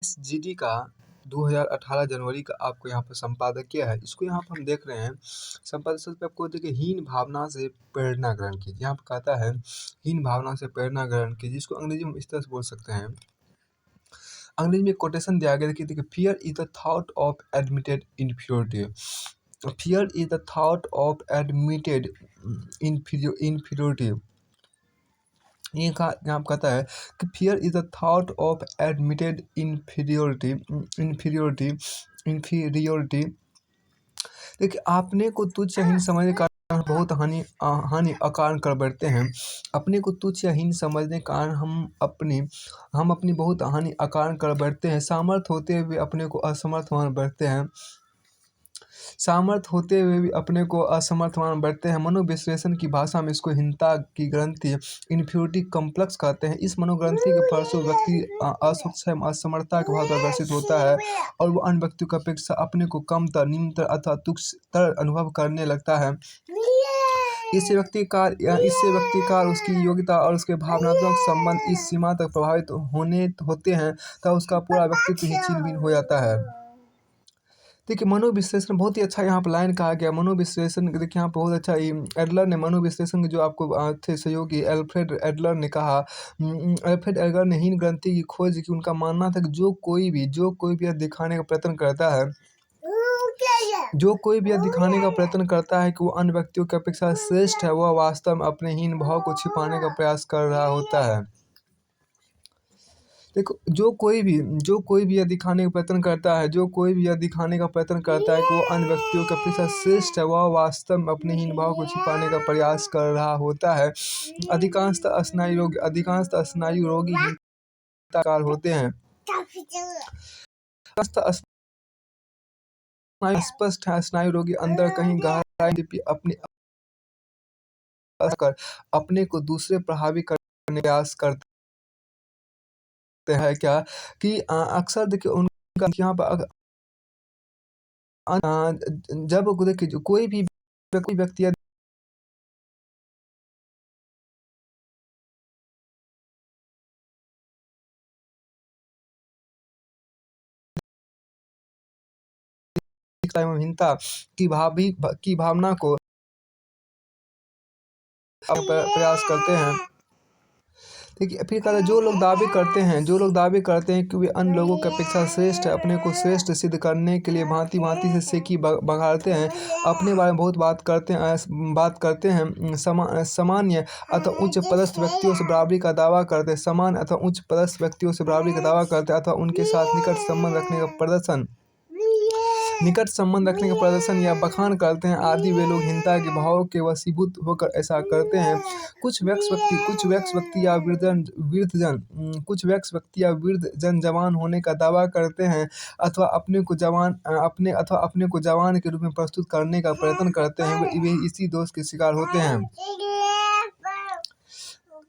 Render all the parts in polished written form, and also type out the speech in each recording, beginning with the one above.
एसजीडी का 2018 जनवरी का आपको यहाँ पर संपादकीय है। इसको यहाँ पर हम देख रहे हैं। संपादक पे आपको देखिए हीन भावना से प्रेरणा ग्रहण कीजिए। यहाँ पर कहता है हीन भावना से प्रेरणा ग्रहण कीजिए, जिसको अंग्रेजी में इस तरह से बोल सकते हैं। अंग्रेजी में कोटेशन दिया गया, देखिए fear is the thought of admitted inferiority. Fear is the thought of admitted inferiority. ये कहा यहाँ पे कहता है कि fear is the thought of admitted inferiority. देखिए अपने को तुच्छ या हीन समझने का बहुत हानि अकारण कर बैठते हैं। अपने को तुच्छ या हीन समझने के कारण हम अपनी बहुत हानि अकारण कर बैठते हैं। सामर्थ्य होते हुए अपने को असमर्थ मान बैठते हैं। सामर्थ्य होते हुए भी अपने को असमर्थ मान बैठते हैं। मनोविश्लेषण की भाषा में इसको हीनता की ग्रंथि इन्फीरियोरिटी कॉम्प्लेक्स कहते हैं। इस मनोग्रंथि के फलस्वरूप व्यक्ति असक्षम असमर्थता के भाव प्रदर्शित होता है और वो अन्य व्यक्तियों की अपेक्षा अपने को कमतर, निम्नतर अथवा तुच्छतर अनुभव करने लगता है। इससे व्यक्ति का उसकी योग्यता और उसके भावनात्मक संबंध इस सीमा तक प्रभावित होते हैं तब उसका पूरा व्यक्तित्व ही छिन्न भिन्न हो जाता है। देखिए मनोविश्लेषण बहुत ही अच्छा यहाँ पर लाइन कहा गया। मनोविश्लेषण देखिए यहाँ पर बहुत अच्छा एडलर ने मनोविश्लेषण के जो आपको थे सहयोगी एल्फ्रेड एडलर ने कहा। एल्फ्रेड एडलर ने हीन ग्रंथि की खोज की। उनका मानना था कि जो कोई भी यह दिखाने का प्रयत्न करता है कि वो अन्य व्यक्तियों की अपेक्षा श्रेष्ठ है, वह वास्तव में अपने हीन भाव को छिपाने का प्रयास कर रहा होता है। देखो जो कोई भी यह दिखाने का प्रयत्न करता है कि वो अन्य व्यक्तियों की अपेक्षा श्रेष्ठ है, वह वास्तव में अपने हीन भाव को छिपाने का प्रयास कर रहा होता है। अधिकांशतः स्नायु रोगी हीनता का होते हैं। स्पष्ट है स्नायु रोगी अंदर कहीं गहराई में अपने अपने को दूसरे प्रभावी करने का प्रयास करते हैं क्या कि अक्सर देखिए उनका यहाँ पर जब देखिए कोई भी व्यक्ति हीनता की भावना को प्रयास करते हैं। देखिए फिर कहता है जो लोग दावे करते हैं कि वे अन्य लोगों की अपेक्षा श्रेष्ठ है, अपने को श्रेष्ठ सिद्ध करने के लिए भांति से सेकी बघाड़ते हैं, अपने बारे में बहुत बात करते हैं, सामान्य अथवा उच्च पदस्थ व्यक्तियों से बराबरी का दावा करते हैं, अथवा उनके साथ निकट संबंध रखने का प्रदर्शन या बखान करते हैं आदि वे लोग हीनता के भाव के वशीभूत होकर ऐसा करते हैं। कुछ व्यक्ति या वृद्धजन जवान होने का दावा करते हैं अथवा अपने को जवान के रूप में प्रस्तुत करने का प्रयत्न करते हैं, वे इसी दोष के शिकार होते हैं।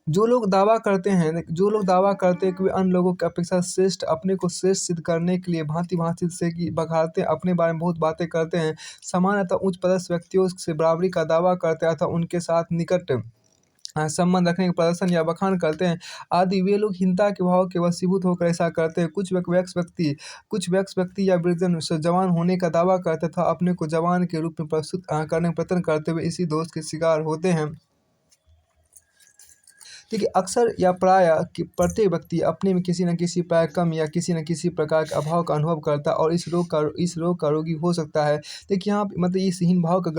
जो लोग दावा करते हैं कि वे अन्य लोगों की अपेक्षा श्रेष्ठ, अपने को श्रेष्ठ सिद्ध करने के लिए भांति से कि बघाड़ते हैं, अपने बारे में बहुत बातें करते हैं, समान अथवा उच्च पदस्थ व्यक्तियों से बराबरी का दावा करते हैं अथवा उनके साथ निकट संबंध रखने का प्रदर्शन या बखान करते हैं आदि वे लोग हीनता के भाव के वशीभूत होकर ऐसा करते हैं। कुछ व्यक्ति या वृद्धजन जवान होने का दावा करते था, अपने को जवान के रूप में प्रस्तुत करने का प्रयत्न करते हुए इसी दोष के शिकार होते हैं। देखिए अक्सर या प्रायः प्रत्येक व्यक्ति अपने में किसी न किसी प्रकार कम या किसी न किसी प्रकार के अभाव का अनुभव करता है और इस रोग का रोगी हो सकता है। देखिए यहाँ मतलब इस हीन भाव का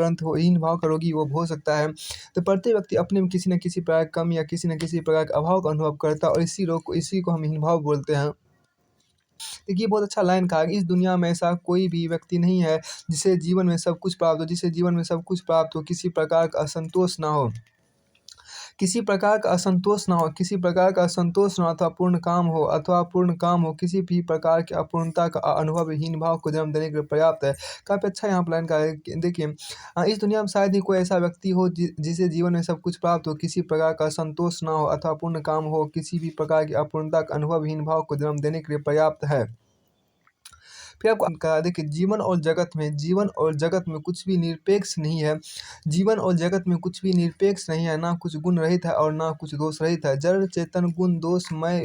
रोगी वो हो सकता है। तो प्रत्येक व्यक्ति अपने में किसी न किसी प्रकार कम या किसी न किसी प्रकार के अभाव का अनुभव करता है और इसी को हम हीन भाव बोलते हैं। देखिए बहुत अच्छा लाइन कहा कि इस दुनिया में ऐसा कोई भी व्यक्ति नहीं है जिसे जीवन में सब कुछ प्राप्त हो, किसी प्रकार का असंतोष ना हो, अथवा पूर्ण काम हो, किसी भी प्रकार की अपूर्णता का अनुभव हीन भाव को जन्म देने के लिए पर्याप्त है। काफ़ी अच्छा यहाँ पर लाइन का है। देखिए इस दुनिया में शायद ही कोई ऐसा व्यक्ति हो जिसे जीवन में सब कुछ प्राप्त हो, किसी प्रकार का संतोष ना हो अथवा पूर्ण काम हो, किसी भी प्रकार की अपूर्णता का अनुभव हीन भाव को जन्म देने के लिए पर्याप्त है। फिर आपको कहा देखिए जीवन और जगत में कुछ भी निरपेक्ष नहीं है। ना कुछ गुण रहित है और ना कुछ दोष रहित है। जड़ चेतन गुण दोषमय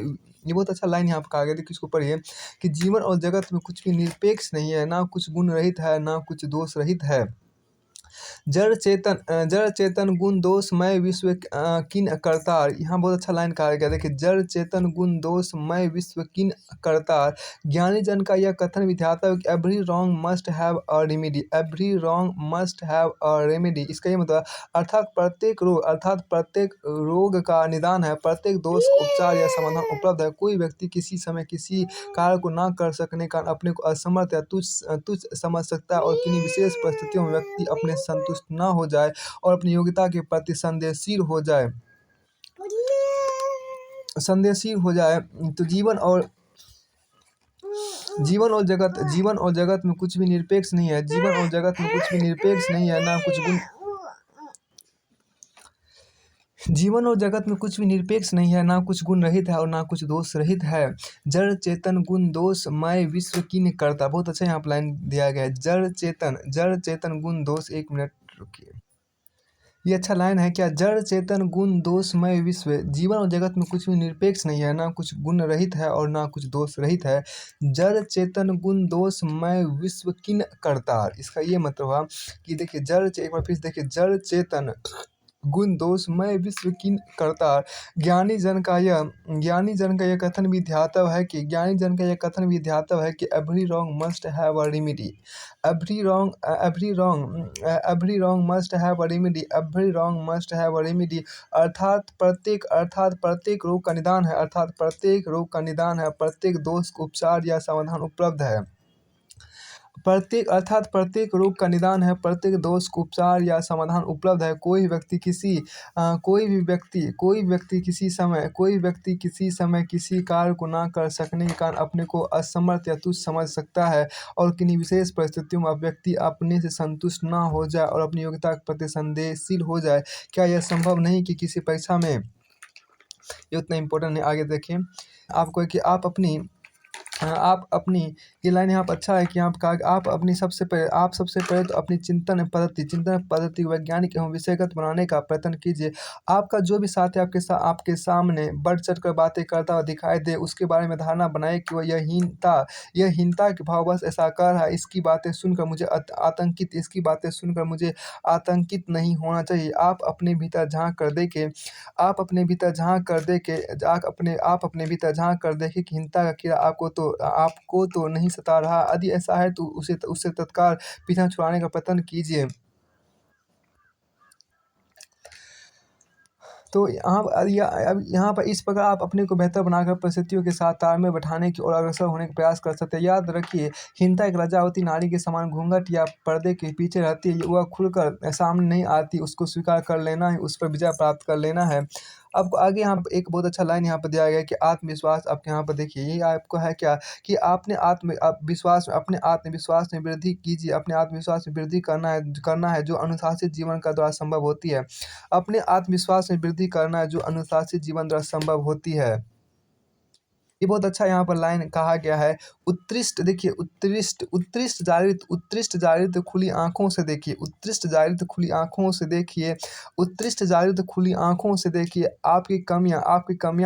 ये बहुत अच्छा लाइन यहाँ पे कहा गया, देखिए इसको पढ़िए कि जीवन और जगत में कुछ भी निरपेक्ष नहीं है, ना कुछ गुण रहित है, ना कुछ दोष रहित है। जड़ चेतन गुण दोषमय विश्व किन करतार। यहाँ बहुत अच्छा लाइन कहा गया, देखिए जड़ चेतन गुण दोषमय विश्व किन करतार। ज्ञानी जन का यह कथन विधाता है कि every wrong must have a remedy, every wrong must have a remedy. इसका ये मतलब अर्थात प्रत्येक रोग का निदान है, प्रत्येक दोष का उपचार या समाधान उपलब्ध है। कोई व्यक्ति किसी समय किसी कार्य को ना कर सकने का अपने को असमर्थ या तुच्छ समझ सकता है, और किन्हीं विशेष परिस्थितियों में व्यक्ति अपने संतुष्ट ना हो जाए और अपनी योग्यता के प्रति संदेहशील हो जाए तो जीवन और जगत में कुछ भी निरपेक्ष नहीं है, जीवन और जगत में कुछ भी निरपेक्ष नहीं है, ना कुछ गुण जीवन और जगत में कुछ भी निरपेक्ष नहीं है, ना कुछ गुण रहित है और ना कुछ दोष रहित है। जड़ चेतन गुण दोष मय विश्व किन करता। बहुत अच्छा यहाँ पर लाइन दिया गया है, जड़ चेतन गुण दोष। एक मिनट रुकिए, ये अच्छा लाइन है क्या। जड़ चेतन गुण दोषमय विश्व, जीवन और जगत में कुछ भी निरपेक्ष नहीं है, ना कुछ गुण रहित है और ना कुछ दोष रहित है। जड़ चेतन गुण दोषमय विश्व किन करतार। इसका ये मतलब है कि देखिए एक बार फिर देखिए, जड़ चेतन गुण दोषमय विश्व किन करतार। ज्ञानी जन का यह कथन भी ध्यातव्य है कि every wrong must have a remedy, every wrong must have a remedy, every wrong must have a remedy. अर्थात प्रत्येक रोग का निदान है, प्रत्येक दोष का उपचार या समाधान उपलब्ध है। प्रत्येक रोग का निदान है, प्रत्येक दोष का उपचार या समाधान उपलब्ध है। कोई व्यक्ति किसी समय किसी कार्य को ना कर सकने के कारण अपने को असमर्थ या तुच्छ समझ सकता है, और किन्हीं विशेष परिस्थितियों में व्यक्ति अपने से संतुष्ट ना हो जाए और अपनी योग्यता के प्रति संदेहशील हो जाए। क्या यह संभव नहीं कि किसी परीक्षा में, ये उतना इम्पोर्टेंट नहीं, आगे देखिए आपको कि आप अपनी ये लाइन यहाँ पर अच्छा है कि आप कहा आप सबसे पहले तो अपनी चिंतन पद्धति वैज्ञानिक एवं विषयगत बनाने का प्रयत्न कीजिए। आपका जो भी साथी आपके सामने बढ़ चढ़ कर बातें करता हुआ दिखाई दे, उसके बारे में धारणा बनाए कि वह यह हीनता के भाववश ऐसा कर रहा है। इसकी बातें सुनकर मुझे आतंकित नहीं होना चाहिए। आप अपने भीतर झाँक कर देखें कि हिंसा का कीड़ा आपको तो नहीं सता रहा। यदि ऐसा है तो उससे तत्काल पीछा छुड़ाने का प्रयत्न कीजिए। तो यहाँ पर इस प्रकार आप अपने को बेहतर बनाकर परिस्थितियों के साथ तालमेल बैठाने की और अग्रसर होने का प्रयास कर सकते हैं। याद रखिए, हिंसा एक लज्जावती नारी के समान घूंघट या पर्दे के पीछे रहती है। वह खुलकर सामने नहीं आती, उसको स्वीकार कर लेना है, उस पर विजय प्राप्त कर लेना है। अब आगे यहाँ पर एक बहुत अच्छा लाइन यहाँ पर दिया गया है कि आत्मविश्वास। आपके यहाँ पर देखिए, ये आपको है क्या कि अपने आत्मविश्वास में वृद्धि कीजिए। अपने आत्मविश्वास में वृद्धि करना है जो अनुशासित जीवन का द्वारा संभव होती है। अपने आत्मविश्वास में वृद्धि करना है जो अनुशासित जीवन द्वारा संभव होती है। ये बहुत अच्छा यहाँ पर लाइन कहा गया है। उत्कृष्ट जागृत खुली आँखों से देखिए, आपकी कमियाँ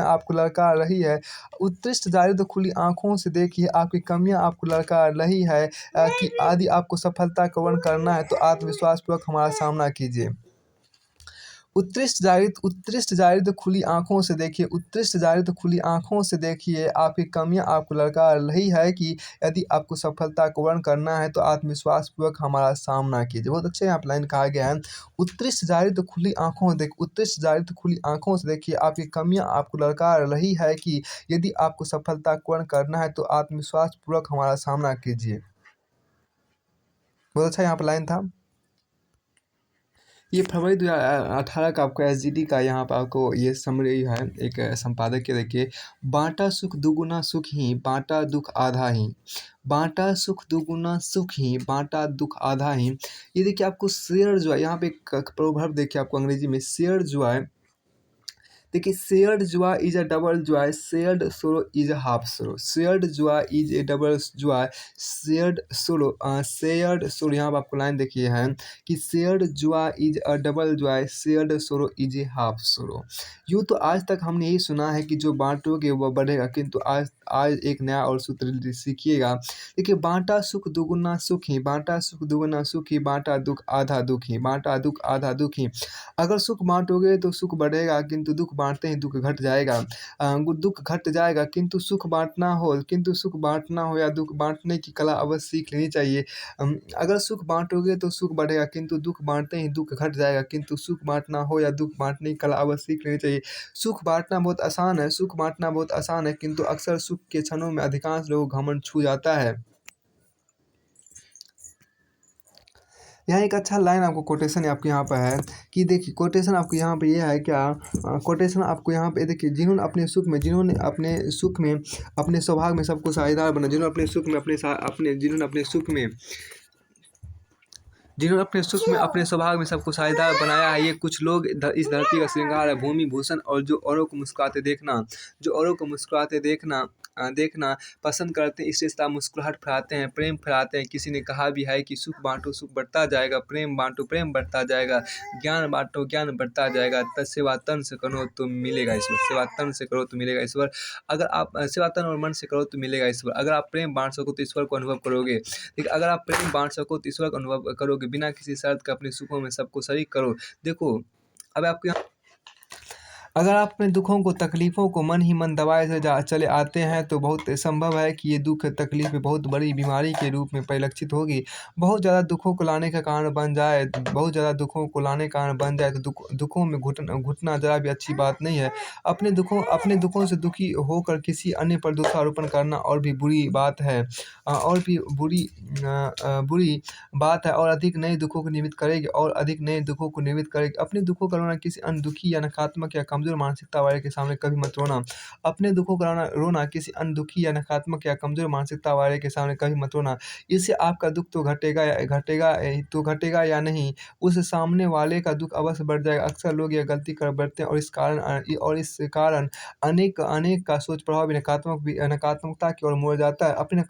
आपको ललकार रही है। उत्कृष्ट जागृत खुली आँखों से देखिए, आपकी कमियाँ आपको ललकार रही है कि यदि आपको सफलता का वर्ण करना है तो आत्मविश्वास पूर्वक हमारा सामना कीजिए। उत्कृष्ट जागृत खुली आँखों से देखिए, आपकी कमियाँ आपको ललकार रही है कि यदि आपको सफलता को वर्ण करना है तो आत्मविश्वास पूर्वक हमारा सामना कीजिए। बहुत अच्छे यहाँ पर लाइन कहा गया है। उत्कृष्ट जागृत खुली आँखों से देखिए, आपकी कमियाँ आपको ललकार रही है कि यदि आपको सफलता को वर्ण करना है तो आत्मविश्वास पूर्वक हमारा सामना कीजिए। बहुत अच्छा यहाँ पर लाइन था। ये फरवरी 2018 का आपको SGD का यहाँ पर आपको ये समरी है, एक संपादक के देखिए। बांटा सुख दुगुना सुख ही, बांटा दुख आधा ही, बांटा सुख दुगुना सुख ही, बांटा दुख आधा ही। ये देखिए आपको शेयर जो है, यहाँ पे एक प्रोवर्ब देखिए आपको अंग्रेजी में, शेयर जो है देखिए shared Joy is a double Joy, shared solo is a half solo. Shared Joy is A double Joy, shared solo यहाँ पर आपको लाइन देखिए है कि shared Joy is a double Joy, shared solo is a half solo. यूँ तो आज तक हमने यही सुना है कि जो बांटोगे वह बढ़ेगा, किंतु आज आज एक नया और सूत्र सीखिएगा। देखिए बांटा सुख दुगुना सुखी, बांटा सुख दुगुना सुखी, बांटा दुख आधा दुखी, बांटा दुख आधा दुखी। अगर सुख बाँटोगे तो सुख बढ़ेगा, किंतु दुख बाँटते ही दुख घट जाएगा। दुख घट जाएगा, किंतु सुख बाँटना हो या दुख बाँटने की कला अवश्य सीख लेनी चाहिए। अगर सुख बाँटोगे तो सुख बढ़ेगा, किंतु दुख बाँटते ही दुख घट जाएगा, किंतु सुख बाँटना हो या दुख बाँटने की कला अवश्य सीख लेनी चाहिए। सुख बाँटना बहुत आसान है, सुख बाँटना बहुत आसान है, किंतु अक्सर सुख के क्षणों में अधिकांश लोगों को घमंड छू जाता है। यहाँ एक अच्छा लाइन आपको कोटेशन आपके यहाँ पर है कि देखिए कोटेशन आपको यहाँ पे ये है क्या, कोटेशन आपको यहाँ पे देखिए, जिन्होंने अपने सुख में अपने सौभाग्य में सबको साझेदार बना, जिन्होंने अपने सुख में अपने सौभाग्य में सबको साझेदार बनाया है, ये कुछ लोग इस धरती का श्रृंगार है, भूमि भूषण, और जो औरों को मुस्कुराते देखना पसंद करते हैं, इससे मुस्कुराहट फैलाते हैं, प्रेम फैलाते हैं। किसी ने कहा भी है कि सुख बांटो सुख बढ़ता जाएगा, प्रेम बांटो प्रेम बढ़ता जाएगा, ज्ञान बांटो ज्ञान बढ़ता जाएगा, सेवा तन से करो तो मिलेगा ईश्वर, सेवा तन से करो तो मिलेगा ईश्वर। अगर आप सेवा तन और मन से करो तो मिलेगा ईश्वर। अगर आप प्रेम बांट सको तो ईश्वर को अनुभव करोगे। ठीक, अगर आप प्रेम बांट सको तो ईश्वर का अनुभव करोगे। बिना किसी शर्त के अपने सुखों में सबको शरीक करो। देखो अब आपके अगर आप अपने दुखों को तकलीफ़ों को मन ही मन दबाए से चले आते हैं तो बहुत संभव है कि ये दुख तकलीफ़ें बहुत बड़ी बीमारी के रूप में परिलक्षित होगी। बहुत ज़्यादा दुखों को लाने का कारण बन जाए तो दुखों में घुटना ज़रा भी अच्छी बात नहीं है। अपने दुखों से दुखी होकर किसी अन्य पर दोषारोपण करना और भी बुरी बात है, बुरी बात है, और अधिक नए दुखों को निर्मित करेगी। अपने दुखों का रोना किसी अन्य दुखी या नकारात्मक या कमज़ोर मानसिकता वाले के सामने कभी मत रोना। अपने दुखों का रोना किसी अन्य दुखी या नकारात्मक या कमज़ोर मानसिकता वाले के सामने कभी मत रोना। इससे आपका दुख तो घटेगा या नहीं, उस सामने वाले का दुख अवश्य बढ़ जाएगा। अक्सर लोग यह गलती कर बैठते हैं, और इस कारण अनेक का सोच प्रभाव भी नकारात्मकता की ओर मोड़ जाता है। अपनी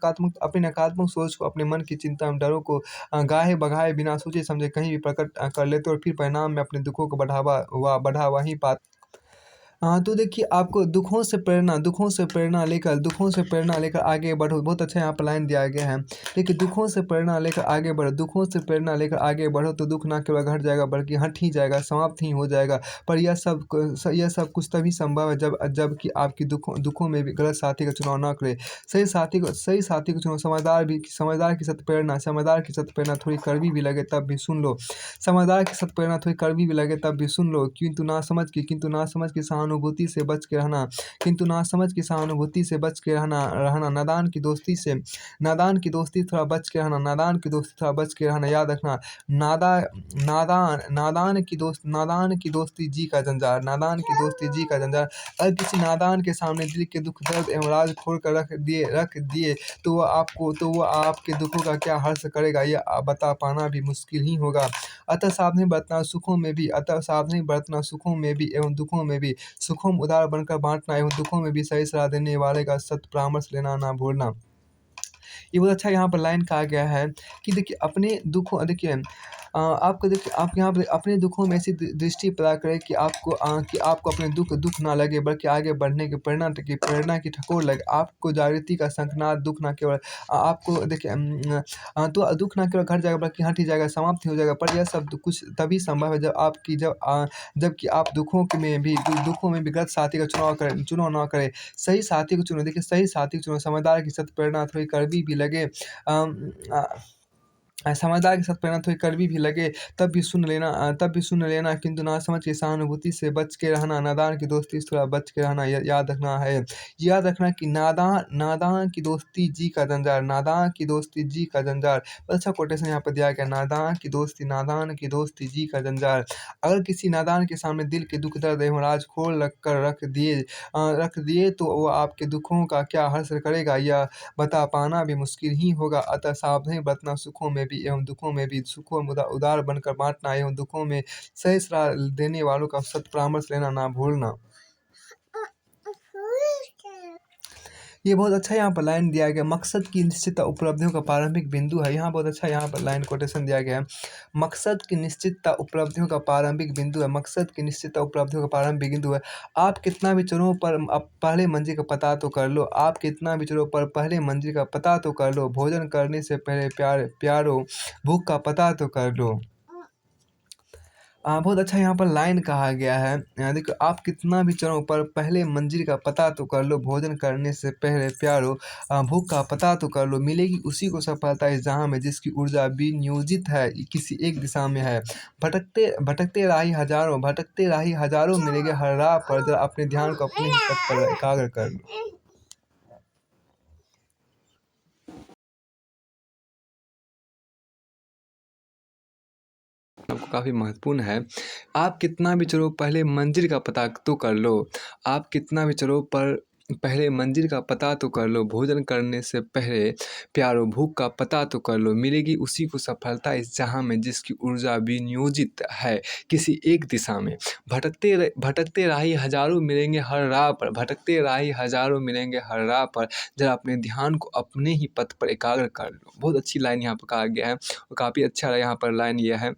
नकारात्मक सोच को अपने मन की चिंता एवं डरों को गाहे-बगाए बिना सोचे समझे कहीं भी प्रकट कर लेते हो, और फिर परिणाम में अपने दुखों को बढ़ा वहीं पाते। हाँ, तो देखिए आपको दुखों से प्रेरणा लेकर आगे बढ़ो। बहुत अच्छा यहाँ पर लाइन दिया गया है। देखिए दुखों से प्रेरणा लेकर आगे बढ़ो तो दुख ना केवल घट जाएगा बल्कि हट ही जाएगा, समाप्त ही हो जाएगा। पर यह सब कुछ तभी संभव है जबकि आपकी दुखों में भी गलत साथी का चुनाव ना करें। सही साथी को चुनो। समझदार की सत प्रेरणा थोड़ी कड़वी भी लगे तब भी सुन लो। किंतु नासमझ की सहानुभूति से बच के रहना। नादान की दोस्ती थोड़ा बच के रहना। याद रखना, नादान की दोस्ती जी का जंजाल। अगर किसी नादान के सामने दिल के दुख दर्द एवं राज खोल कर रख दिए तो वह आपके दुखों का क्या हर्ष करेगा, यह बता पाना भी मुश्किल ही होगा। अतः सावधानी बरतना सुखों में भी एवं दुखों में भी। सुखों में उदार बनकर बांटना एवं दुखों में भी सही सलाह देने वाले का सत परामर्श लेना ना भूलना। ये बहुत अच्छा यहाँ पर लाइन कहा गया है कि देखिए आप यहाँ पे अपने दुखों में ऐसी दृष्टि पैदा करें कि आपको अपने दुख ना लगे बल्कि आगे बढ़ने की प्रेरणा की ठकोर लगे। आपको जागृति का शंखनाद दुख ना केवल आपको देखिए तो दुख ना केवल घट जाएगा बल्कि हट ही जाएगा, समाप्त ही हो जाएगा। पर यह सब कुछ तभी संभव है जबकि आप दुखों में भी गलत साथी का चुनाव ना करें। सही साथी को चुनो। देखिए सही साथी को चुनो। समझदार की सत प्रेरणा थोड़ी कड़वी भी लगे तब भी सुन लेना, किंतु नासमझ की सहानुभूति से बच के रहना। नादान की दोस्ती से थोड़ा बच के रहना। याद रखना कि नादान की दोस्ती जी का जंजाल। अच्छा कोटेशन यहाँ पर दिया गया, नादान की दोस्ती जी का जंजाल। अगर किसी नादान के सामने दिल के दुख दर्द एवं राज खोल कर रख दिए तो वो आपके दुखों का क्या हर्ष करेगा, यह बता पाना भी मुश्किल ही होगा। अतः सावधानी बरतना सुखों में भी एवं दुखों में भी। सुखों में उदार बनकर बांटना एवं दुखों में सही सलाह देने वालों का सत परामर्श लेना ना भूलना। ये बहुत अच्छा यहाँ पर लाइन दिया गया, मकसद की निश्चितता उपलब्धियों का प्रारंभिक बिंदु है। यहाँ बहुत अच्छा यहाँ पर लाइन कोटेशन दिया गया है, मकसद की निश्चितता उपलब्धियों का प्रारंभिक बिंदु है। मकसद की निश्चितता उपलब्धियों का प्रारंभिक बिंदु है। आप कितना भी चलो पर अब पहले मंजिल का पता तो कर लो, आप कितना भी चलो पर पहले मंजिल का पता तो कर लो, भोजन करने से पहले प्यारो भूख का पता तो कर लो। बहुत अच्छा यहाँ पर लाइन कहा गया है, देखो आप कितना भी चलो पर पहले मंजिल का पता तो कर लो, भोजन करने से पहले प्यारो भूख का पता तो कर लो, मिलेगी उसी को सफलता इस जहाँ में जिसकी ऊर्जा विनियोजित है किसी एक दिशा में है। भटकते राही हजारों मिलेंगे हर राह पर, जरा अपने ध्यान को अपने ही पथ पर एकाग्र कर लो। आपको काफ़ी महत्वपूर्ण है। आप कितना भी चलो पहले मंजिल का पता तो कर लो, आप कितना भी चलो पर पहले मंजिल का पता तो कर लो, भोजन करने से पहले प्यारो भूख का पता तो कर लो, मिलेगी उसी को सफलता इस जहाँ में जिसकी ऊर्जा विनियोजित है किसी एक दिशा में। भटकते राही हजारों मिलेंगे हर राह पर, भटकते राही हजारों मिलेंगे हर राह पर, जरा अपने ध्यान को अपने ही पथ पर एकाग्र कर लो। बहुत अच्छी लाइन यहाँ पर कहा गया है और काफ़ी अच्छा यहाँ पर लाइन यह है,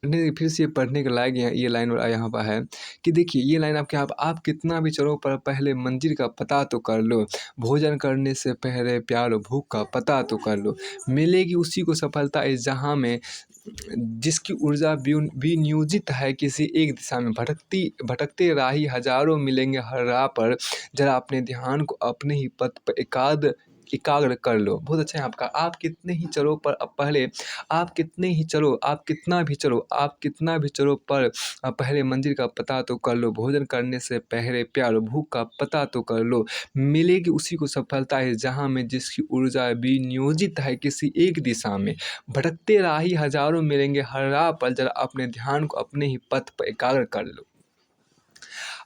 फिर से पढ़ने के लायक ये लाइन यहाँ पर है कि देखिए ये लाइन आपके यहाँ पर, आप कितना भी चलो पर पहले मंजिल का पता तो कर लो, भोजन करने से पहले प्यार भूख का पता तो कर लो, मिलेगी उसी को सफलता इस जहाँ में जिसकी ऊर्जा विनियोजित है किसी एक दिशा में। भटकते राही हजारों मिलेंगे हर राह पर, जरा अपने ध्यान को अपने ही पथ पर एकाग्र कर लो। बहुत अच्छा है आपका, आप कितने ही चलो पर अब पहले आप कितने ही चलो, आप कितना भी चलो, आप कितना भी चलो पर पहले मंजिल का पता तो कर लो, भोजन करने से पहले प्यार भूख का पता तो कर लो, मिलेगी उसी को सफलता है जहाँ में जिसकी ऊर्जा विनियोजित है किसी एक दिशा में। भटकते राही हजारों मिलेंगे हर राह पर, जरा अपने ध्यान को अपने ही पथ पर एकाग्र कर लो।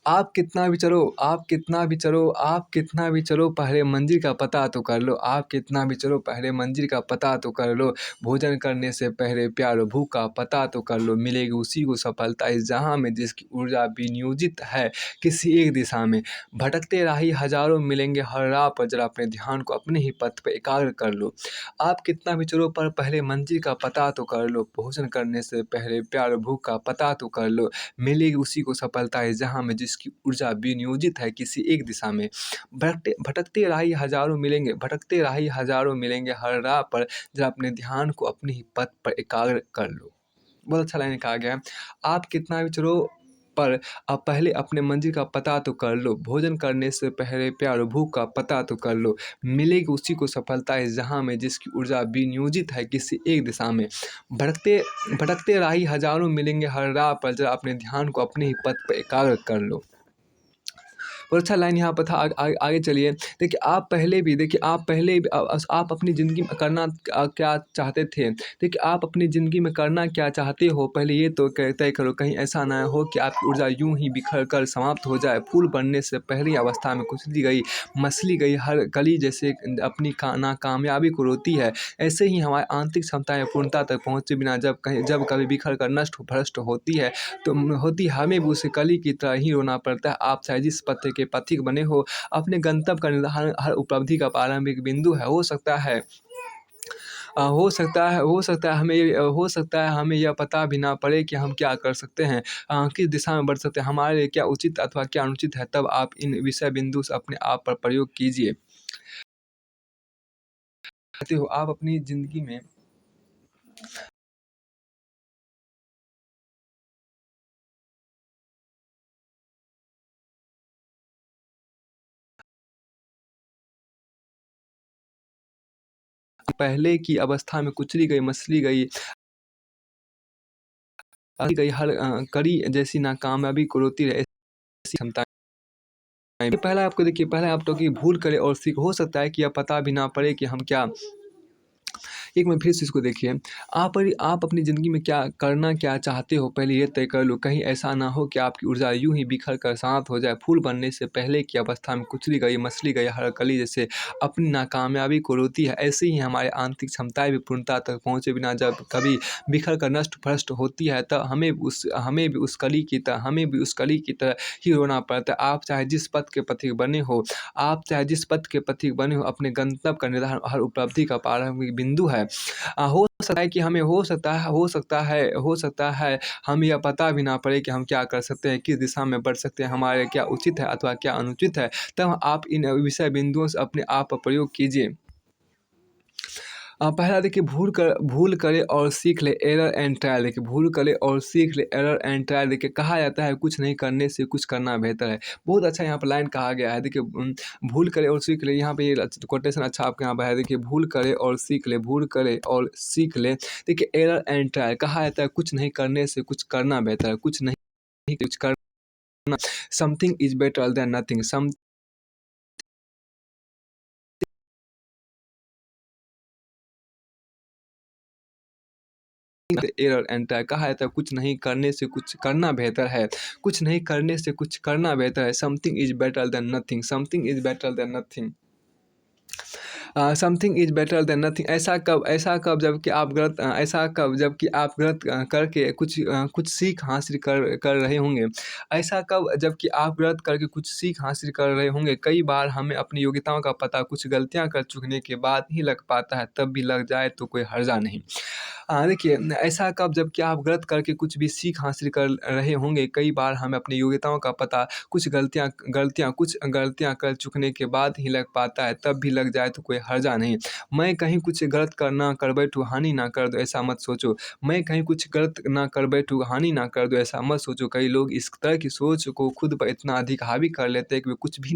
आप कितना भी चलो, आप कितना भी चलो, आप कितना भी चलो पहले मंजिल का पता तो कर लो, आप कितना भी चलो पहले मंजिल का पता तो कर लो, भोजन करने से पहले प्यार भूख का पता तो कर लो, मिलेगी उसी को सफलता इस जहाँ में जिसकी ऊर्जा विनियोजित है किसी एक दिशा में। भटकते राही हजारों मिलेंगे हर राह पर, जरा अपने ध्यान को अपने ही पथ पर एकाग्र कर लो। आप कितना भी चलो पर पहले मंजिल का पता तो कर लो, भोजन करने से पहले प्यार भूख का पता तो कर लो, मिलेगी उसी को सफलता है जहाँ में जिसकी ऊर्जा विनियोजित है किसी एक दिशा में। भटकते राही हजारों मिलेंगे, भटकते राही हजारों मिलेंगे हर राह पर, जरा अपने ध्यान को अपने ही पथ पर एकाग्र कर लो। बहुत अच्छा लाइन कहा गया है, आप कितना भी चलो पर आप पहले अपने मंजिल का पता तो कर लो, भोजन करने से पहले प्यार भूख का पता तो कर लो, मिलेगी उसी को सफलता है जहाँ में जिसकी ऊर्जा विनियोजित है किसी एक दिशा में। भटकते भटकते राही हजारों मिलेंगे हर राह पर, जरा अपने ध्यान को अपने ही पथ पर एकाग्र कर लो। और अच्छा लाइन यहाँ पर था, आगे चलिए। देखिए आप पहले भी आप अपनी ज़िंदगी में करना क्या चाहते थे। देखिए आप अपनी ज़िंदगी में करना क्या चाहते हो पहले ये तो तय करो, कहीं ऐसा ना हो कि आपकी ऊर्जा यूं ही बिखर कर समाप्त हो जाए। फूल बनने से पहली अवस्था में कुचली गई मसली गई हर कली जैसे अपनी नाकामयाबी को रोती है, ऐसे ही हमारी आंतरिक क्षमताएं पूर्णता तक पहुँचे बिना जब कभी बिखर कर नष्ट भ्रष्ट होती है तो हमें भी उसे कली की तरह ही रोना पड़ता है। आप चाहे जिस पथ के पथिक बने हो, अपने गंतव्य का निर्धारण हर उपलब्धि का प्रारंभिक बिंदु है। हो सकता है हमें यह पता भी ना पड़े कि हम क्या कर सकते हैं, किस दिशा में बढ़ सकते हैं, हमारे लिए क्या उचित अथवा क्या अनुचित है। तब आप इन विषय बिंदु से अपने आप पर प्रयोग कीजिए। कहते हो आप अपनी ज़िंदगी में पहले की अवस्था में कुचली गई मसली गई हर कड़ी जैसी नाकामयाबी को रोती रहे ऐसी क्षमता। पहला आपको देखिए, पहले आप तो कि भूल करें और सीख, हो सकता है कि यह पता भी ना पड़े कि हम एक मिनट फिर से इसको देखिए। आप अपनी ज़िंदगी में क्या चाहते हो, पहले ये तय कर लो। कहीं ऐसा ना हो कि आपकी ऊर्जा यूँ ही बिखर कर शांत हो जाए। फूल बनने से पहले की अवस्था में कुचली गई मछली गई हर कली जैसे अपनी नाकामयाबी को रोती है, ऐसे ही हमारी आंतरिक क्षमताएँ भी पूर्णता तक पहुँचे बिना जब कभी बिखर कर नष्ट-भ्रष्ट होती है, तब हमें भी उस कली की तरह ही रोना पड़ता है। आप चाहे जिस पथ के पथिक बने हो, अपने गंतव्य का निर्धारण हर उपलब्धि का प्रारंभिक बिंदु है। हो सकता है कि हमें हो सकता है हम यह पता भी ना पड़े कि हम क्या कर सकते हैं, किस दिशा में बढ़ सकते हैं, हमारे क्या उचित है अथवा क्या अनुचित है। तब आप इन विषय बिंदुओं से अपने आप पर प्रयोग कीजिए। पहला देखिए, भूल करे और सीख ले, एरर एंड ट्रायल। देखिए, भूल करे और सीख ले, एरर एंड ट्रायल। देखिए, कहा जाता है कुछ नहीं करने से कुछ करना बेहतर है। बहुत अच्छा यहाँ पर लाइन कहा गया है। देखिए, भूल करे और सीख ले, यहाँ पे ये कोटेशन अच्छा आपके यहाँ पर है। देखिए, भूल करे और सीख ले, भूल करे और सीख ले। देखिए, एरर एंड ट्रायल, कहा जाता है कुछ नहीं करने से कुछ करना बेहतर है, कुछ करना, something is better than nothing, error and trial. कहा जाता है कुछ नहीं करने से कुछ करना बेहतर है, something is better than nothing, something is better than nothing. ऐसा कब जबकि आप गलत करके कुछ सीख हासिल कर रहे होंगे। ऐसा कब जबकि आप गलत करके कुछ सीख हासिल कर रहे होंगे। कई बार हमें अपनी योग्यताओं का पता कुछ गलतियाँ कर चुकने के बाद ही लग पाता है, तब भी लग जाए तो कोई हर्जा नहीं। देखिए, ऐसा कब जबकि आप गलत करके कुछ भी सीख हासिल कर रहे होंगे। कई बार हमें अपनी योग्यताओं का पता कुछ गलतियाँ कर चुकने के बाद ही लग पाता है, तब भी लग जाए तो कोई हर्जा नहीं। मैं कहीं कुछ गलत ना कर बैठूँ, हानि ना कर दूँ, ऐसा मत सोचो। मैं कहीं कुछ गलत ना कर बैठूँ, हानि ना कर दूँ, ऐसा मत सोचो। कई लोग इस तरह की सोच को खुद पर इतना अधिक हावी कर लेते हैं कि वे कुछ भी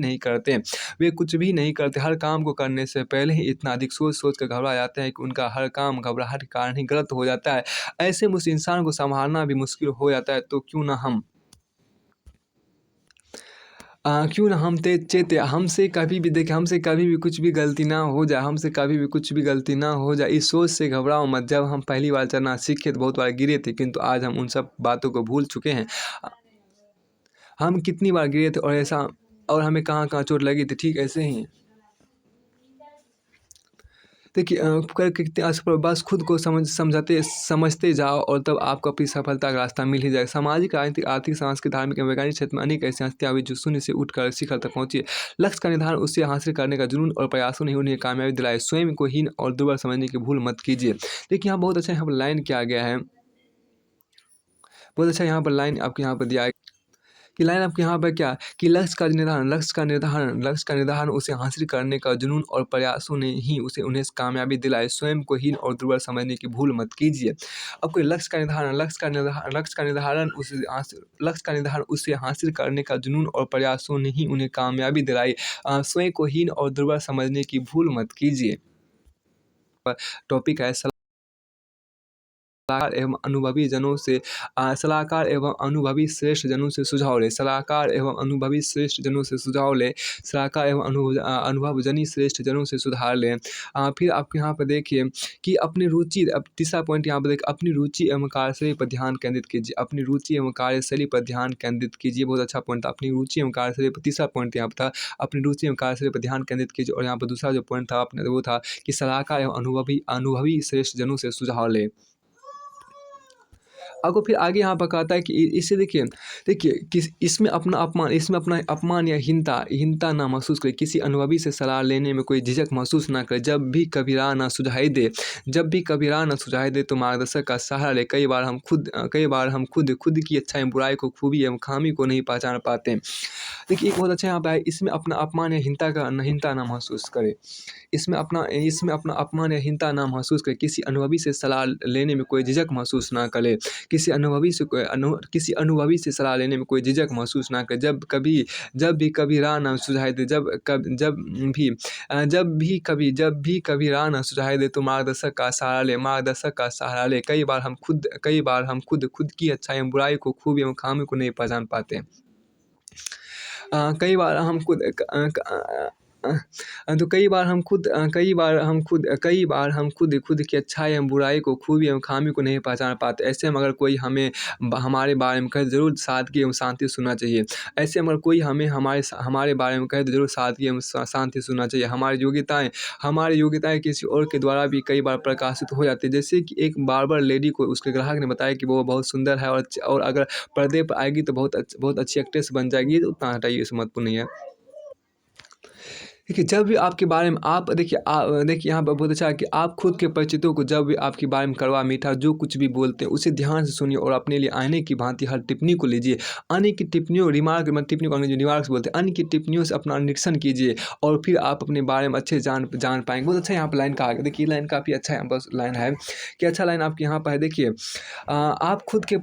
नहीं करते। हर काम को करने से पहले ही इतना अधिक सोच कर घबरा जाते हैं कि उनका हर काम घबराहट के कारण ही गलत हो जाता है। ऐसे में उस इंसान को सँभालना भी मुश्किल हो जाता है। तो क्यों ना हम ते चेत हमसे कभी भी देखिए, हमसे कभी भी कुछ भी गलती ना हो जाए, इस सोच से घबराओ मत। जब हम पहली बार चलना सीखे तो बहुत बार गिरे थे, किंतु आज हम उन सब बातों को भूल चुके हैं। हम कितनी बार गिरे थे और हमें कहाँ-कहाँ चोट लगी थी, ठीक ऐसे ही देखिए, कर कितने असफल, बस खुद को समझते जाओ और तब आपको अपनी सफलता का रास्ता मिल ही जाएगा। सामाजिक, राजनीतिक, आर्थिक, सांस्कृतिक, धार्मिक एवं वैज्ञानिक क्षेत्र में अनेक ऐसी हस्तियाँ हुई जो शून्य से उठकर शिखर तक पहुँची है। लक्ष्य का निर्धारण उसे हासिल करने का जुनून और प्रयासों ने उन्हें कामयाबी दिलाई। स्वयं को हीन और दुर्बल समझने की भूल मत कीजिए। देखिए, यहाँ बहुत अच्छा यहाँ पर लाइन किया गया है। बहुत अच्छा यहाँ पर लाइन आपके यहाँ पर दिया है कि लाइन आपके यहाँ पर क्या कि लक्ष्य का निर्धारण उसे हासिल करने का जुनून और प्रयासों ने ही उन्हें कामयाबी दिलाई। स्वयं को हीन और दुर्बल समझने की भूल मत कीजिए। अब कोई लक्ष्य का निर्धारण उसे हासिल करने का जुनून और प्रयासों ने ही उन्हें कामयाबी दिलाई। स्वयं को हीन और दुर्बल समझने की भूल मत कीजिए। टॉपिक है सलाहकार एवं अनुभवी श्रेष्ठ जनों से सुझाव ले। अनुभवजनी श्रेष्ठ जनों से सुधार लें। फिर आपके यहाँ पर देखिए कि अपनी रुचि, अब तीसरा पॉइंट यहाँ पर देखिए, अपनी रुचि एवं कार्यशैली पर ध्यान केंद्रित कीजिए। बहुत अच्छा पॉइंट था, अपनी रुचि एवं कार्यशैली पर। तीसरा पॉइंट यहाँ पर था, अपनी रुचि एवं कार्यशैली पर ध्यान केंद्रित कीजिए। और यहाँ पर दूसरा जो पॉइंट था अपने वो था कि सलाहकार एवं अनुभवी श्रेष्ठ जनों से सुझाव लें। आपको फिर आगे यहाँ पर कहता है कि इससे देखिए अपना अपमान या हीनता ना महसूस करे। किसी अनुभवी से सलाह लेने में कोई झिझक महसूस ना करे। जब भी कभी राह ना सुझाई दे तो मार्गदर्शक का सहारा ले। कई बार हम खुद की अच्छाई, बुराई को, खूबी एवं खामी को नहीं पहचान पाते। देखिए, एक बहुत अच्छा यहाँ पे है, इसमें अपना अपमान या हीनता ना महसूस करे। इसमें अपना अपमान या हीनता ना महसूस करे। किसी अनुभवी से सलाह लेने में कोई झिझक महसूस ना करे। किसी अनुभवी से सलाह लेने में कोई झिझक महसूस ना करे। जब भी कभी राह ना सुझाई दे, जब भी कभी राह ना सुझाई दे तो मार्गदर्शक का सहारा ले। कई बार हम खुद की अच्छाई, बुराई को, खूबी एवं खामी को नहीं पहचान पाते। कई बार हम खुद तो कई बार हम खुद की अच्छाई एवं बुराई को, खूबी एवं खामी को नहीं पहचान पाते। ऐसे में अगर कोई हमें हमारे बारे में कहे तो ज़रूर सादगी एवं शांति से सुनना चाहिए। ऐसे में अगर कोई हमें हमारे बारे में कहे तो ज़रूर सादगी एवं शांति से सुनना चाहिए। हमारी योग्यताएँ किसी और के द्वारा भी कई बार प्रकाशित हो जाती है। जैसे कि एक बार्बर लेडी को उसके ग्राहक ने बताया कि वो बहुत सुंदर है और अगर पर्दे पर आएगी तो बहुत अच्छी एक्ट्रेस बन जाएगी। ये तो उतना हटाइए, इससे महत्वपूर्ण नहीं है। देखिए, जब भी आपके बारे में आप देखिए यहाँ पर बहुत अच्छा है कि आप खुद के परिचितों को जब भी आपके बारे में कड़वा मीठा जो कुछ भी बोलते हैं उसे ध्यान से सुनिए और अपने लिए आईने की भांति हर टिप्पणी को लीजिए। अन्य की टिप्पणियों टिप्पणी को अंग्रेजी रिमार्क्स बोलते हैं। अन्य की टिप्पणियों से अपना निरीक्षण कीजिए और फिर आप अपने बारे में अच्छे से जान पाएंगे। बहुत अच्छा यहाँ पर लाइन कहा गया। देखिए, लाइन काफ़ी अच्छा यहाँ पर लाइन है कि अच्छा लाइन आपके यहाँ पर है। देखिए, आप खुद के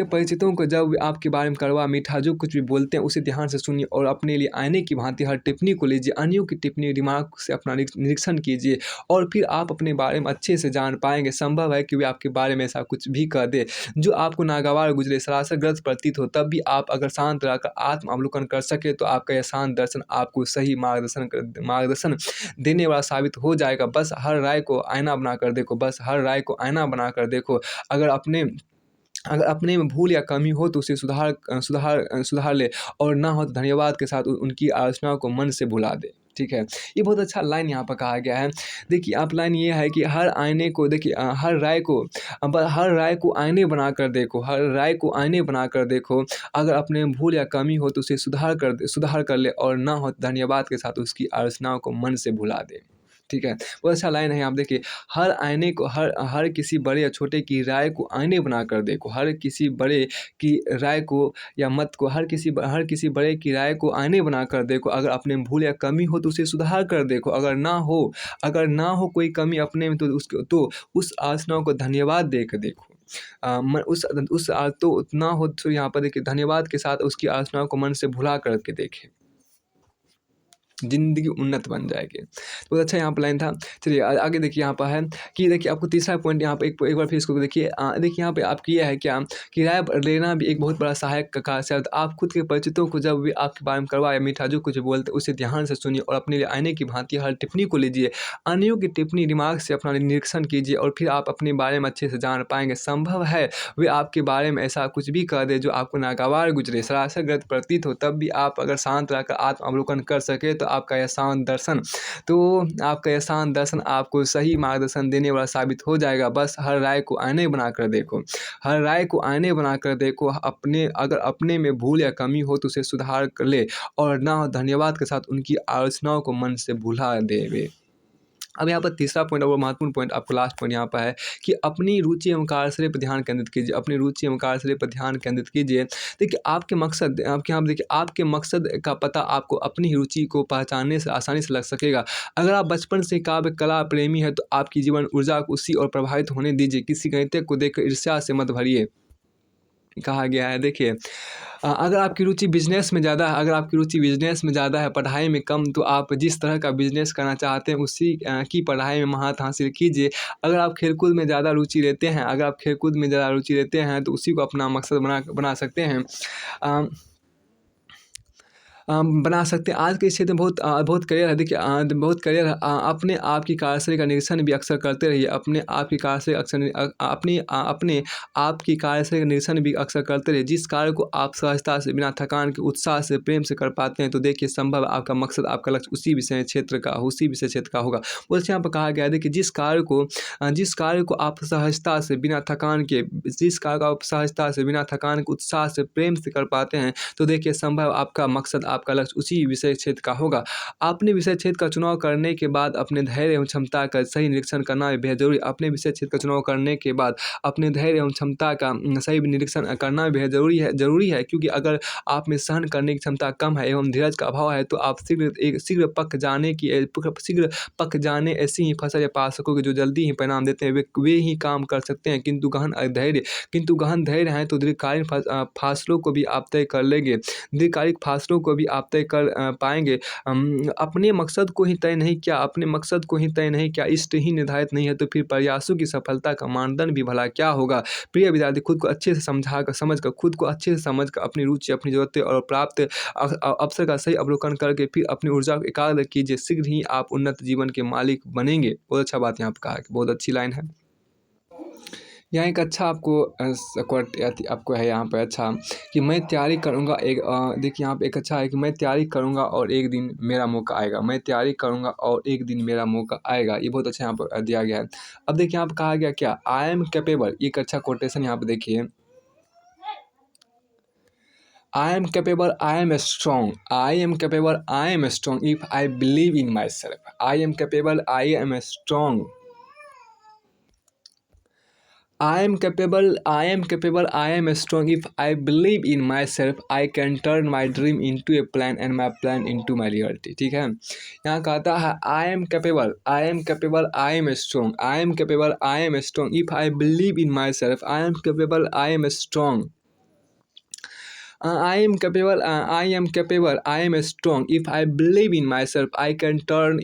परिचितों को जब भी आपके बारे में कड़वा मीठा जो कुछ भी बोलते हैं उसे ध्यान से सुनिए और अपने लिए आईने की भांति हर टिप्पणी को लीजिए। अन्यों की टिप्पणी रिमार्क से अपना निरीक्षण कीजिए और फिर आप अपने बारे में अच्छे से जान पाएंगे। संभव है कि वे आपके बारे में ऐसा कुछ भी कह दे जो आपको नागवार गुजरे, सरासर गलत प्रतीत हो। तब भी आप अगर शांत रहकर आत्म अवलोकन कर सके तो आपका यह शांत दर्शन आपको सही मार्गदर्शन देने वाला साबित हो जाएगा। बस हर राय को आईना बनाकर देखो। अगर अपने में भूल या कमी हो तो उसे सुधार ले और ना हो तो धन्यवाद के साथ उनकी आलोचनाओं को मन से भुला दे। ठीक है, ये बहुत अच्छा लाइन यहाँ पर कहा गया है। देखिए, आप लाइन ये है कि हर राय को आईने बनाकर देखो। अगर अपने में भूल या कमी हो तो उसे सुधार कर ले और ना हो तो धन्यवाद के साथ उसकी आलोचनाओं को मन से भुला दे। ठीक है, बहुत अच्छा लाइन है। आप देखिए, हर किसी बड़े या छोटे की राय को आईने बनाकर देखो। हर किसी बड़े की राय को या मत को हर किसी बड़े की राय को आईने बनाकर देखो। अगर अपने में भूल या कमी हो तो उसे सुधार कर देखो। अगर ना हो कोई कमी अपने में तो उस आलोचना को धन्यवाद देकर देखो। तो ना हो तो यहाँ पर देखिए, धन्यवाद के साथ उसकी आलोचनाओं को मन से भुला करके देखें। ज़िंदगी उन्नत बन जाएगी। तो अच्छा यहाँ पर लाइन था। चलिए आगे देखिए, यहाँ पर है कि देखिए आपको तीसरा पॉइंट यहाँ पे एक बार फिर इसको देखिए। देखिए यहाँ पे आपकी ये है क्या कि राय लेना भी एक बहुत बड़ा सहायक का शब्द। आप खुद के परिचितों को जब भी आपके बारे में कड़वा या मीठा जो कुछ बोलते उसे ध्यान से सुनिए और अपने लिए आईने की भांति हर टिप्पणी को लीजिए। अन्यों की टिप्पणी रिमार्क से अपना निरीक्षण कीजिए और फिर आप अपने बारे में अच्छे से जान पाएंगे। संभव है वे आपके बारे में ऐसा कुछ भी कह दे जो आपको नागवार गुजरे, सरासर गलत प्रतीत हो। तब भी आप अगर शांत रहकर आत्म अवलोकन कर सके तो आपका यह शांत दर्शन आपको सही मार्गदर्शन देने वाला साबित हो जाएगा। बस हर राय को आईने बनाकर देखो। अगर अपने में भूल या कमी हो तो उसे सुधार कर ले और ना हो धन्यवाद के साथ उनकी आलोचनाओं को मन से भुला देवे। अब यहाँ पर तीसरा पॉइंट और महत्वपूर्ण पॉइंट आपको लास्ट पॉइंट यहाँ पर है कि अपनी रुचि एवं कार्यशैली पर ध्यान केंद्रित कीजिए। देखिए, आपके मकसद का पता आपको अपनी रुचि को पहचानने से आसानी से लग सकेगा। अगर आप बचपन से काव्य कला प्रेमी है तो आपकी जीवन ऊर्जा को उसी और प्रभावित होने दीजिए। किसी गणितज्ञ को देखकर ईर्ष्या से मत भरिए। कहा गया है, देखिए, अगर आपकी रुचि बिजनेस में ज़्यादा है, पढ़ाई में कम, तो आप जिस तरह का बिजनेस करना चाहते हैं उसी की पढ़ाई में महारत हासिल कीजिए। अगर आप खेलकूद में ज़्यादा रुचि लेते हैं तो उसी को अपना मकसद बना सकते हैं। बना सकते हैं। आज के क्षेत्र में बहुत करियर है। देखिए, बहुत करियर है। अपने आप की कार्यशैली का निरीक्षण भी अक्सर करते रहिए। अपने आप की कार्यशैली का निरीक्षण भी अक्सर करते रहिए। जिस कार्य को आप सहजता से, बिना थकान के, उत्साह से, प्रेम से कर पाते हैं तो देखिए, संभव है आपका मकसद, आपका लक्ष्य उसी विषय क्षेत्र का होगा। उससे यहाँ पर कहा गया है, देखिए, जिस कार्य को आप सहजता से, बिना थकान के, उत्साह से, प्रेम से कर पाते हैं तो देखिए, संभव आपका मकसद, आपका लक्ष्य उसी विषय क्षेत्र का होगा। आपने विषय क्षेत्र का चुनाव करने के बाद अपने धैर्य एवं क्षमता का सही निरीक्षण करना भी बेहद जरूरी। अपने विषय क्षेत्र का चुनाव करने के बाद अपने धैर्य एवं क्षमता का सही निरीक्षण करना भी जरूरी है, क्योंकि अगर आप में सहन करने की क्षमता कम है एवं धीरज का अभाव है तो आप शीघ्र पक जाने ऐसी ही फसल या पा सकोगे जो जल्दी ही परिणाम देते हैं। वे ही काम कर सकते हैं, किंतु गहन धैर्य है तो दीर्घकालीन फासलों को भी आप तय कर लेंगे। दीर्घकालिक फासलों को भी आप तय कर पाएँगे। अपने मकसद को ही तय नहीं किया, अपने मकसद को ही तय नहीं किया, इष्ट ही निर्धारित नहीं है, तो फिर प्रयासों की सफलता का मानदंड भी भला क्या होगा? प्रिय विद्यार्थी, खुद को अच्छे से समझ कर, खुद को अच्छे से समझ कर, अपनी रुचि, अपनी ज़रूरतें और प्राप्त अवसर का सही अवलोकन करके फिर अपनी ऊर्जा को एकाग्र कीजिए। शीघ्र ही आप उन्नत जीवन के मालिक बनेंगे। बहुत अच्छा बात यहाँ पे कहा है, बहुत अच्छी लाइन है। यहाँ एक अच्छा आपको कोट आपको है यहाँ पे अच्छा कि मैं तैयारी करूँगा देखिए यहाँ पे एक अच्छा है कि मैं तैयारी करूँगा और एक दिन मेरा मौका आएगा। मैं तैयारी करूँगा और एक दिन मेरा मौका आएगा। ये बहुत अच्छा यहाँ पर दिया गया है। अब देखिए यहाँ पे कहा गया क्या, आई एम कैपेबल, एक अच्छा कोटेशन यहाँ पे देखिए, I am capable, I am strong. I am capable, I am strong if I believe in myself. I am capable, I am strong. I am capable, I am capable, I am strong. If I believe in myself, I can turn my dream into a plan and my plan into my reality. ठीक है, यहाँ कहता है I am capable, I am capable, I am strong. I am capable, I am strong. If I believe in myself, I am capable, I am strong. I am capable. I am capable. I am strong. If I believe in myself, I can turn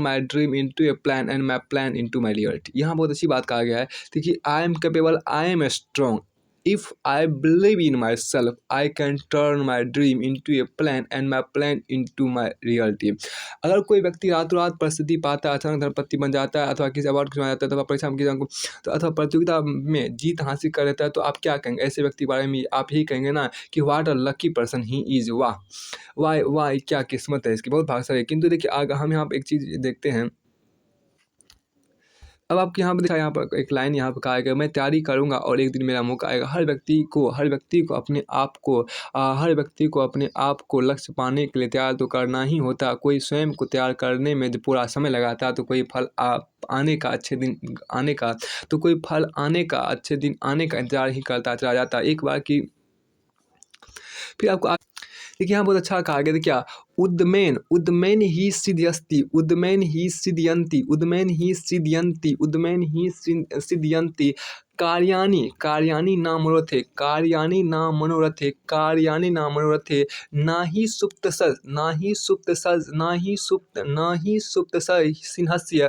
my dream into a plan and my plan into my reality. यहाँ बहुत अच्छी बात कहा गया है। देखिए, I am capable. I am strong. If I believe in myself, I can turn my dream into a plan and my plan into my reality. अगर कोई व्यक्ति रातों रात प्रसिद्धि पाता है, अचानक धनपति बन जाता है, अथवा किसी अवार्ड को जाता है, अथवा परीक्षा में तो अथवा प्रतियोगिता में जीत हासिल कर लेता है, तो आप क्या कहेंगे ऐसे व्यक्ति के बारे में? आप यही कहेंगे ना कि what a lucky person he is. वाह वाह वाह, क्या किस्मत है इसकी, बहुत भाग्यशाली है। किंतु देखिए हम यहाँ पर एक चीज़ देखते हैं। अब आपके यहाँ पे देखा, यहाँ पर एक लाइन यहाँ पे कहा गया, मैं तैयारी करूँगा और एक दिन मेरा मौका आएगा। हर व्यक्ति को अपने आप को हर व्यक्ति को अपने आप को लक्ष्य पाने के लिए तैयार तो करना ही होता है। कोई स्वयं को तैयार करने में जो पूरा समय लगाता है, तो कोई फल आने का अच्छे दिन आने का तो कोई फल आने का अच्छे दिन आने का इंतजार ही करता चला जाता है। एक बार की फिर आपको देखिए यहाँ बहुत अच्छा कहा गया था क्या, उद्मेन ही सिद्ध्यस्ति, उद्मेन ही सिद्ध्यन्ति, उद्मेन ही सिद्ध्यन्ति, उद्मेन ही सिद्ध्यन्ति, कार्याणि न मनोरथे, कार्याणि न मनोरथे, कार्याणि न मनोरथे, न हि सुप्त सिंहस्य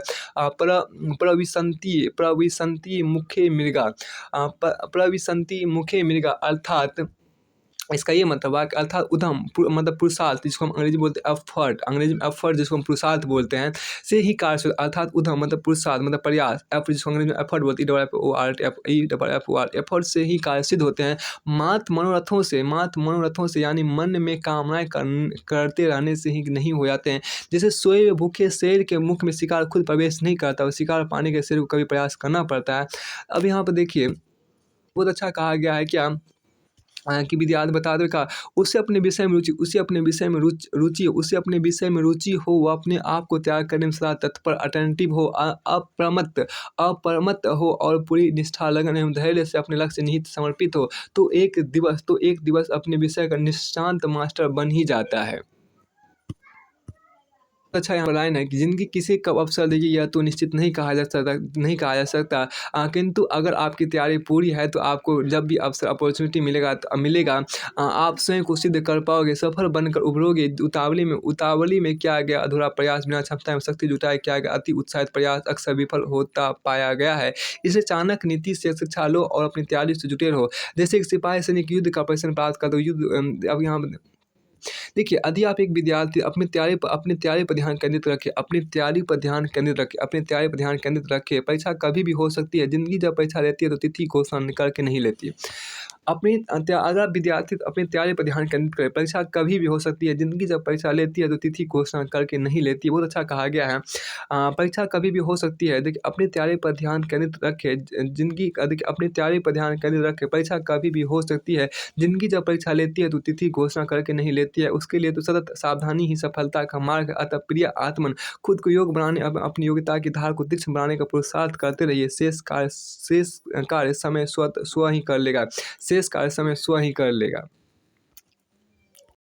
प्रविशन्ति मुखे मृगा, प्रविशन्ति मुखे मृगा। अर्थात इसका ये मतलब है कि अर्थात उद्यम मतलब पुरुषार्थ, जिसको हम अंग्रेजी बोलते हैं एफर्ट, अंग्रेजी में एफर्ट जिसको हम पुरुषार्थ बोलते हैं, से ही कार्य से, अर्थात उद्यम मतलब पुरुषार्थ मतलब प्रयास, एफ जिसको अंग्रेजी में एफर्ट बोलते हैं, एफर्ट से ही कार्य सिद्ध होते हैं। मात्र मनोरथों से यानी मन में कामनाएं करते रहने से ही नहीं हो जाते हैं। जैसे सोए हुए भूखे शेर के मुख में शिकार खुद प्रवेश नहीं करता, वो शिकार पाने के शेर को कभी प्रयास करना पड़ता है। अब यहाँ पर देखिए बहुत अच्छा कहा गया है क्या, कि विद्यार्थी बता दो का उसे अपने विषय में रुचि, उसे अपने विषय में रुचि हो, वो अपने आप को त्याग करने में सदा तत्पर, अटेंटिव हो, अप्रमत्त हो और पूरी निष्ठा लगन एवं धैर्य से अपने लक्ष्य निहित समर्पित हो, तो एक दिवस अपने विषय का निष्णांत मास्टर बन ही जाता है। अच्छा यहाँ लाइन है कि ज़िंदगी किसे कब अवसर देगी यह तो निश्चित नहीं कहा जा सकता, किंतु अगर आपकी तैयारी पूरी है तो आपको जब भी अवसर अपॉर्चुनिटी मिलेगा आप स्वयं को सिद्ध कर पाओगे, सफल बनकर उभरोगे। उतावली में क्या गया अधूरा प्रयास, बिना क्षमता में शक्ति जुटाए क्या गया अति उत्साहित प्रयास अक्सर विफल होता पाया गया है। इसलिए चाणक्य नीति से शिक्षा लो और अपनी तैयारी से जुटे रहो। जैसे एक सिपाही सैनिक युद्ध का प्रशिक्षण प्राप्त कर दो, अब यहाँ देखिए यदि आप एक विद्यार्थी अपनी तैयारी पर ध्यान केंद्रित रखें, अपनी तैयारी पर ध्यान केंद्रित रखें। परीक्षा कभी भी हो सकती है, ज़िंदगी जब परीक्षा लेती है तो तिथि घोषणा निकाल के नहीं लेती। अगर विद्यार्थी अपनी तैयारी पर ध्यान केंद्रित करे, परीक्षा कभी भी हो सकती है, ज़िंदगी जब परीक्षा लेती है तो तिथि घोषणा करके नहीं लेती है। बहुत अच्छा कहा गया है, परीक्षा कभी भी हो सकती है। देखिए अपनी तैयारी पर ध्यान केंद्रित रखें, देखिए अपनी तैयारी पर ध्यान केंद्रित रखें, परीक्षा कभी भी हो सकती है, ज़िंदगी जब परीक्षा लेती है तो तिथि घोषणा करके नहीं लेती है। उसके लिए तो सतत सावधानी ही सफलता का मार्ग। अतः प्रिय आत्मन, खुद को योग बनाने, अपनी योग्यता की धार को तीक्ष्ण बनाने का पुरुषार्थ करते रहिए। शेष कार्य समय स्व ही कर लेगा।